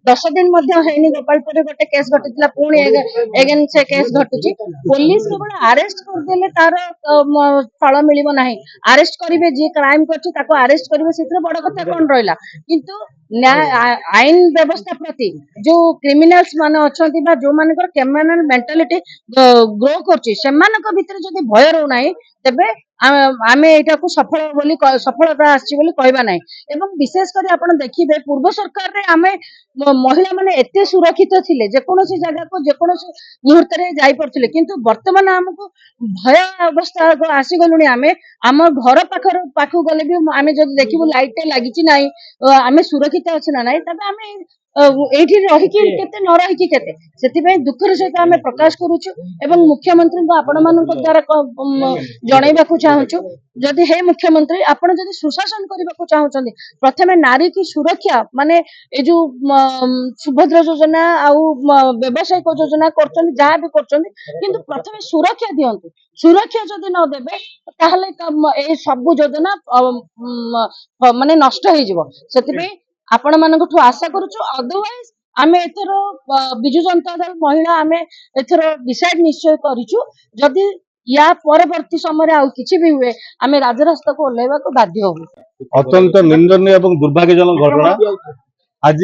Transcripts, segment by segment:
दस दिन गोपालपुर गोटे केस घटी पुणी एगेन से केस घटुची पुलिस केवल अरेस्ट करदेले तार फल मिल ना अरेस्ट करेंगे जी क्राइम कर अरेस्ट करेंगे से बड़ कथा कौन रहा किंतु आईन व्यवस्था प्रति जो क्रिमिनाल्स मान अच्छा जो मान क्रिमिनाल मेंटालिटी ग्रो कर भय रोना तेबे आमे एटा को सफलता आसना ना एवं विशेषकर आप देखिए पूर्व सरकार रे आमे महिला माने एते सुरक्षित थिले जेकोसी जगह को जेकोसी मुहूर्त रे जाई पड़थिले किंतु वर्तमान हमको भय अवस्था को आसी गलुनी आमे आम घर पाखु गले भी आमे जब देखिबु लाइट लागिची नाही आमे सुरक्षित अछि ना नाही तबे आमे एठी रहिकी केते न रहिकी केते सेति दुखर सहित आमे प्रकाश करूछु एवं मुख्यमंत्री को आपण मानक द्वारा जणैबा को चाहूछु जदि हे मुख्यमंत्री आपण जदि सुशासन करबा को चाहउछन्ती प्रथमे नारी की सुरक्षा माने ए जो सुभद्रा योजना आउ व्यवसायिक योजना करछन्ती जहाँ भी करछन्ती किंतु प्रथमे सुरक्षा दियंतु सुरक्षा जदि न देबे ताहले ए सब योजना माने नष्ट हो जिवो सेति आपण मानकठु आशा करूछु अदरवाइज आमे एथर बिजु जनता दल महिला आमे एथर डिसाइड निश्चय करिछु जदि या परवर्ती समय आउ किछि भी हुए आमे राजरास्ता को ओल्लेबा को बाध्य होबु। अत्यंत निंदनीय एवं दुर्भाग्यजनक घटना आज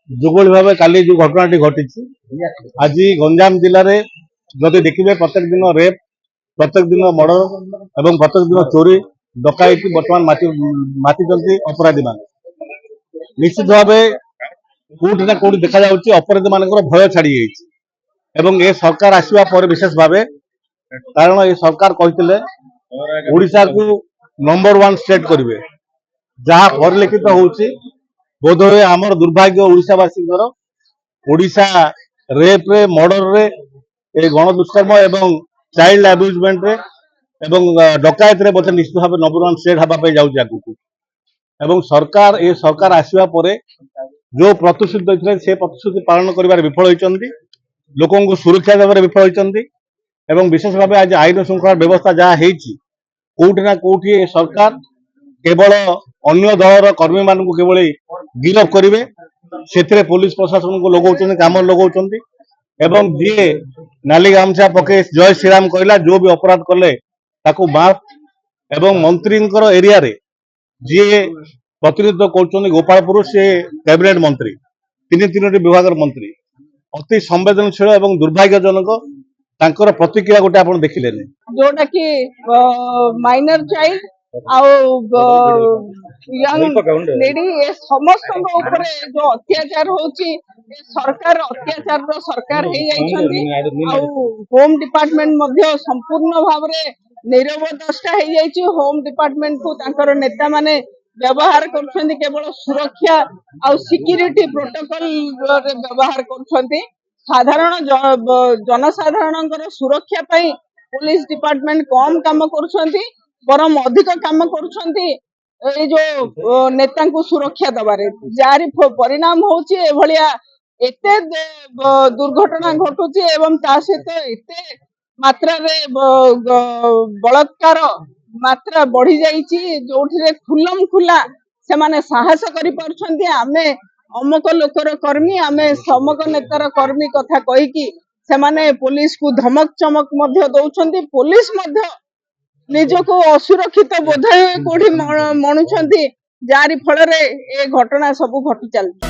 जोगोली भाव काली जो घटनाटी घटी आज गंजाम जिले में जदि देखिए प्रत्येक दिन रेप प्रत्येक दिन मर्डर एवं प्रत्येक दिन चोरी डकायती बर्तमान मातिचंती अपराधी मान निश्चित भाव कोटी ना कोटी देखा जाउछि अपराधी मानकर भय छाड़ी जाइछि ए सरकार आसीबा पर विशेष भाव कारण ये सरकार कहते ओडिशा को नंबर 1 स्टेट करेंगे जहाँ परिलक्षित होउछि बोधवे आमर दुर्भाग्य ओडिशावासी ओडिशा रेप रे मर्डर रे ए गण दुष्कर्म एवं चाइल्ड अब्यूजमेंट रे एवं डकायत रे बोधे निश्चित भाव नंबर 1 स्टेट हवा जाऊँ आगू एवं सरकार ए सरकार आसवा परे जो प्रतिश्रुति देते से प्रतिश्रुति पालन कर विफल होती लोकों को सुरक्षा देवे विफल होती एवं विशेष भाव आज आईन श्रृंखला व्यवस्था जहाँ कोठी ना कोठी सरकार केवल अन्य दलर कर्मी मान केवल गिरफ करेंगे से पुलिस प्रशासन को लगौन काम लगौन एवं जी नाली गामछा पके जय श्रीराम कहला जो भी अपराध कले माफ एवं मंत्री एरिया रे जी प्रतिनिधित्व कर गोपालपुर से कैबिनेट मंत्री तीन विभाग मंत्री अति संवेदनशील एवं दुर्भाग्यजनक तांकर प्रतिक्रिया गोटे आप देखिले जोटा कि माइनर चाइल्ड यंग लेडी ए समस्त ऊपर जो अत्याचार होची सरकार अत्याचार रो सरकार हे जाइछन्ती होम डिपार्टमेंट मध्य संपूर्ण भाव रे नीरव दृष्टा हे जाइछि होम डिपार्टमेंट को तांकर नेता माने व्यवहार करछन्ती केवल सुरक्षा आ सिक्योरिटी प्रोटोकॉल रे व्यवहार करछन्ती साधारण जनसाधारण सुरक्षा पाई पुलिस डिपार्टमेंट कम काम करुछन्ती बरम अधिक काम करुछन्ती ए जो नेता को सुरक्षा दबारे जारी परिणाम होची एभलिया एते दुर्घटना घटुची एवं ता सहित एते मात्रा रे बलात्कार मात्रा बढ़ी जाइची जोठिरे खुलम खुला से माने साहस करि परछन्ती आमे अमक लोकर कर्मी आमे समक नेतार कर्मी कथा कहि कि से माने पुलिस को धमक चमक मध्य दउछन्ती पुलिस मध्य निजको असुरक्षित बोध कोठी मणुछन्ती जारी फल रे ए घटना सब घटी चलती।